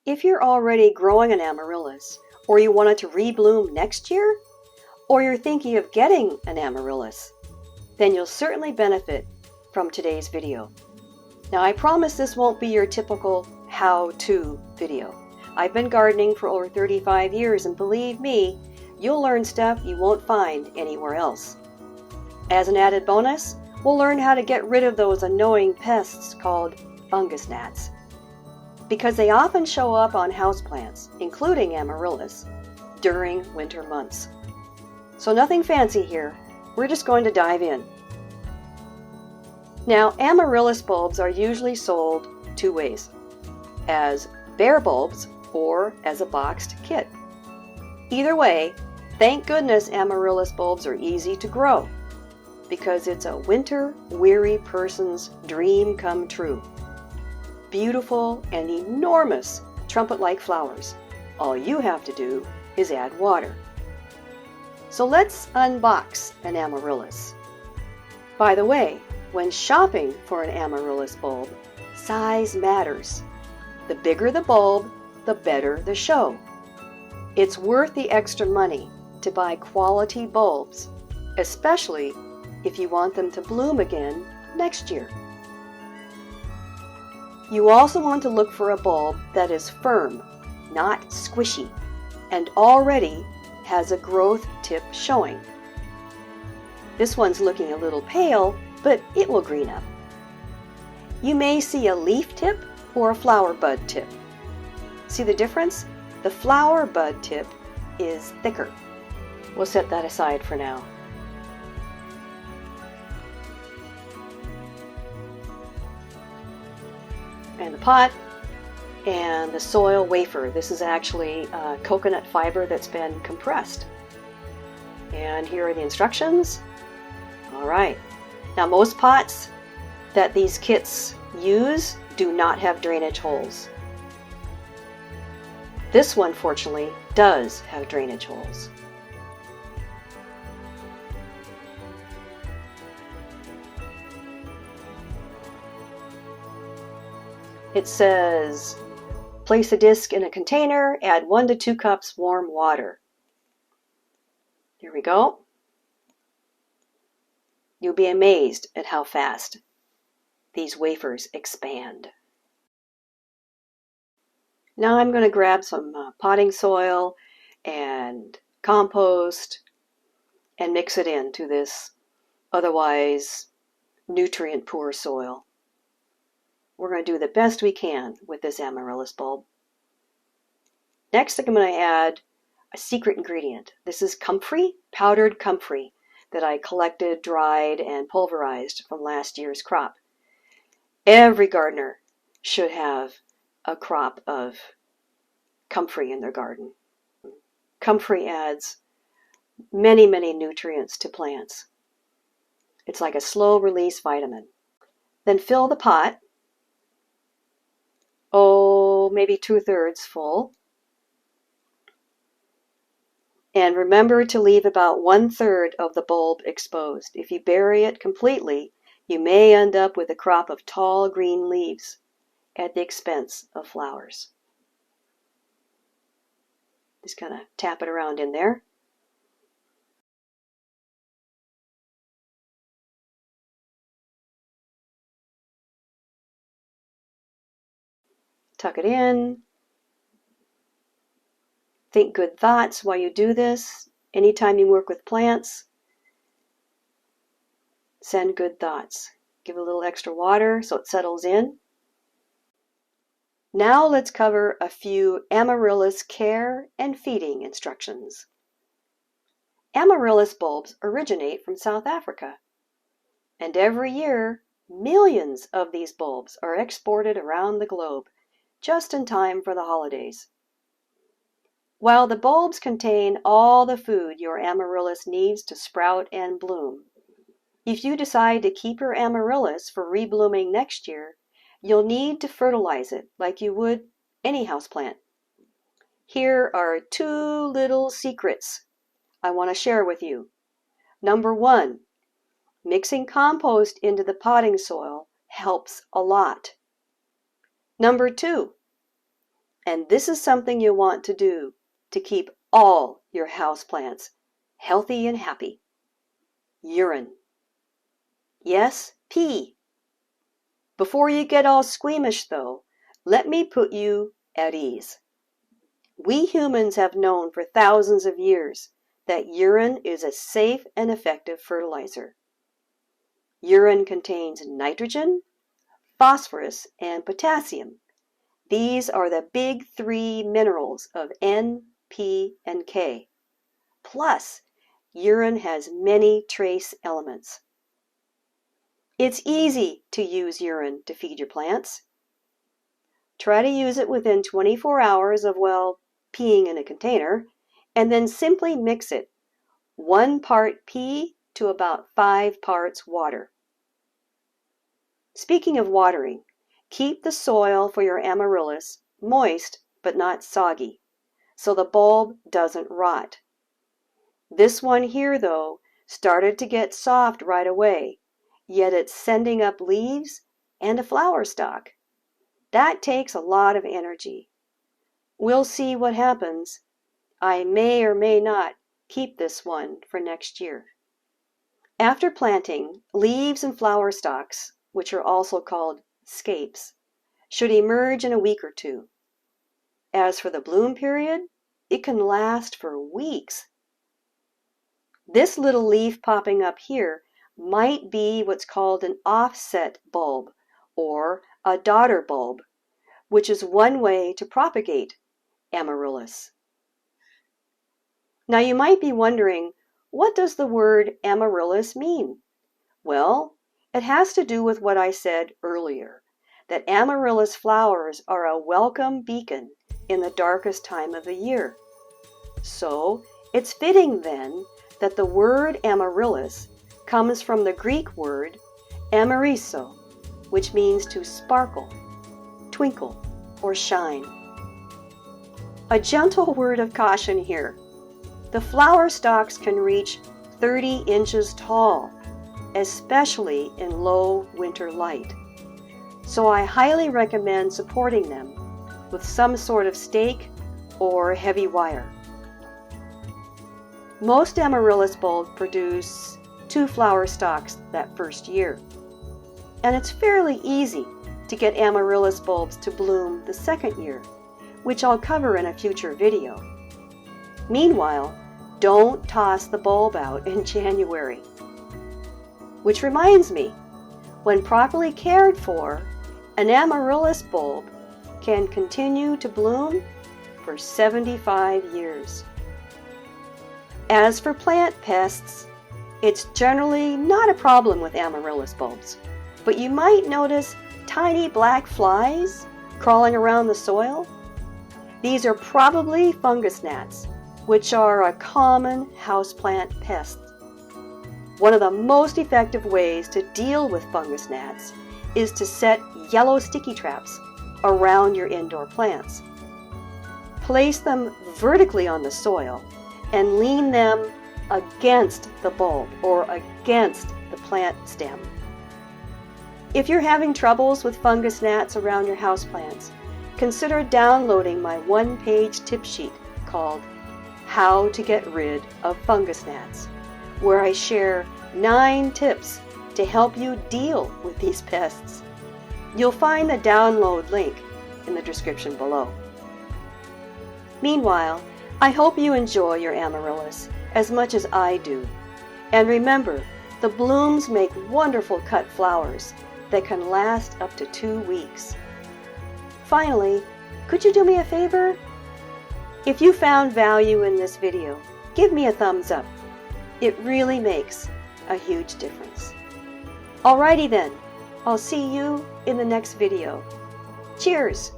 If you're already growing an amaryllis, or you want it to rebloom next year, or you're thinking of getting an amaryllis, then you'll certainly benefit from today's video. Now, I promise this won't be your typical how-to video. I've been gardening for over 35 years, and believe me, you'll learn stuff you won't find anywhere else. As an added bonus, we'll learn how to get rid of those annoying pests called fungus gnats, because they often show up on houseplants, including amaryllis, during winter months. So nothing fancy here, we're just going to dive in. Now, amaryllis bulbs are usually sold two ways: as bare bulbs or as a boxed kit. Either way, thank goodness amaryllis bulbs are easy to grow, because it's a winter-weary person's dream come true. Beautiful and enormous trumpet-like flowers. All you have to do is add water. So let's unbox an amaryllis. By the way, when shopping for an amaryllis bulb, size matters. The bigger the bulb, the better the show. It's worth the extra money to buy quality bulbs, especially if you want them to bloom again next year. You also want to look for a bulb that is firm, not squishy, and already has a growth tip showing. This one's looking a little pale, but it will green up. You may see a leaf tip or a flower bud tip. See the difference? The flower bud tip is thicker. We'll set that aside for now. And the pot and the soil wafer. This is actually coconut fiber that's been compressed. And here are the instructions. All right. Now, most pots that these kits use do not have drainage holes. This one, fortunately, does have drainage holes. It says, place a disc in a container, add 1 to 2 cups warm water. Here we go. You'll be amazed at how fast these wafers expand. Now I'm going to grab some potting soil and compost and mix it into this otherwise nutrient-poor soil. We're going to do the best we can with this amaryllis bulb. Next, I'm going to add a secret ingredient. This is comfrey, powdered comfrey, that I collected, dried, and pulverized from last year's crop. Every gardener should have a crop of comfrey in their garden. Comfrey adds many, many nutrients to plants. It's like a slow-release vitamin. Then fill the pot, maybe 2/3 full. And remember to leave about 1/3 of the bulb exposed. If you bury it completely, you may end up with a crop of tall green leaves at the expense of flowers. Just kind of tap it around in there. Tuck it in. Think good thoughts while you do this. Anytime you work with plants, send good thoughts. Give it a little extra water so it settles in. Now let's cover a few amaryllis care and feeding instructions. Amaryllis bulbs originate from South Africa, and every year millions of these bulbs are exported around the globe just in time for the holidays. While the bulbs contain all the food your amaryllis needs to sprout and bloom, if you decide to keep your amaryllis for reblooming next year, you'll need to fertilize it like you would any houseplant. Here are 2 little secrets I want to share with you. Number 1, mixing compost into the potting soil helps a lot. Number 2, And this is something you want to do to keep all your houseplants healthy and happy. Urine. Yes, pee. Before you get all squeamish, though, let me put you at ease. We humans have known for thousands of years that urine is a safe and effective fertilizer. Urine contains nitrogen, phosphorus, and potassium. These are the big three minerals of N, P, and K. Plus, urine has many trace elements. It's easy to use urine to feed your plants. Try to use it within 24 hours of, well, peeing in a container, and then simply mix it 1 part pee to about 5 parts water. Speaking of watering, keep the soil for your Amaryllis moist but not soggy, so the bulb doesn't rot. This one here, though, started to get soft right away, yet it's sending up leaves and a flower stalk. That takes a lot of energy. We'll see what happens. I may or may not keep this one for next year. After planting, leaves and flower stalks, which are also called scapes, should emerge in a week or two. As for the bloom period, it can last for weeks. This little leaf popping up here might be what's called an offset bulb or a daughter bulb, which is one way to propagate Amaryllis. Now you might be wondering, what does the word Amaryllis mean? Well, it has to do with what I said earlier, that Amaryllis flowers are a welcome beacon in the darkest time of the year. So it's fitting then that the word Amaryllis comes from the Greek word amarisso, which means to sparkle, twinkle, or shine. A gentle word of caution here. The flower stalks can reach 30 inches tall, especially in low winter light. So I highly recommend supporting them with some sort of stake or heavy wire. Most Amaryllis bulbs produce 2 flower stalks that first year, and it's fairly easy to get Amaryllis bulbs to bloom the second year, which I'll cover in a future video. Meanwhile, don't toss the bulb out in January. Which reminds me, when properly cared for, an Amaryllis bulb can continue to bloom for 75 years. As for plant pests, it's generally not a problem with Amaryllis bulbs, but you might notice tiny black flies crawling around the soil. These are probably fungus gnats, which are a common houseplant pest. One of the most effective ways to deal with fungus gnats is to set yellow sticky traps around your indoor plants. Place them vertically on the soil and lean them against the bulb or against the plant stem. If you're having troubles with fungus gnats around your houseplants, consider downloading my one-page tip sheet called How to Get Rid of Fungus Gnats, where I share 9 tips to help you deal with these pests. You'll find the download link in the description below. Meanwhile, I hope you enjoy your Amaryllis as much as I do. And remember, the blooms make wonderful cut flowers that can last up to 2 weeks. Finally, could you do me a favor? If you found value in this video, give me a thumbs up. It really makes a huge difference. Alrighty then, I'll see you in the next video. Cheers!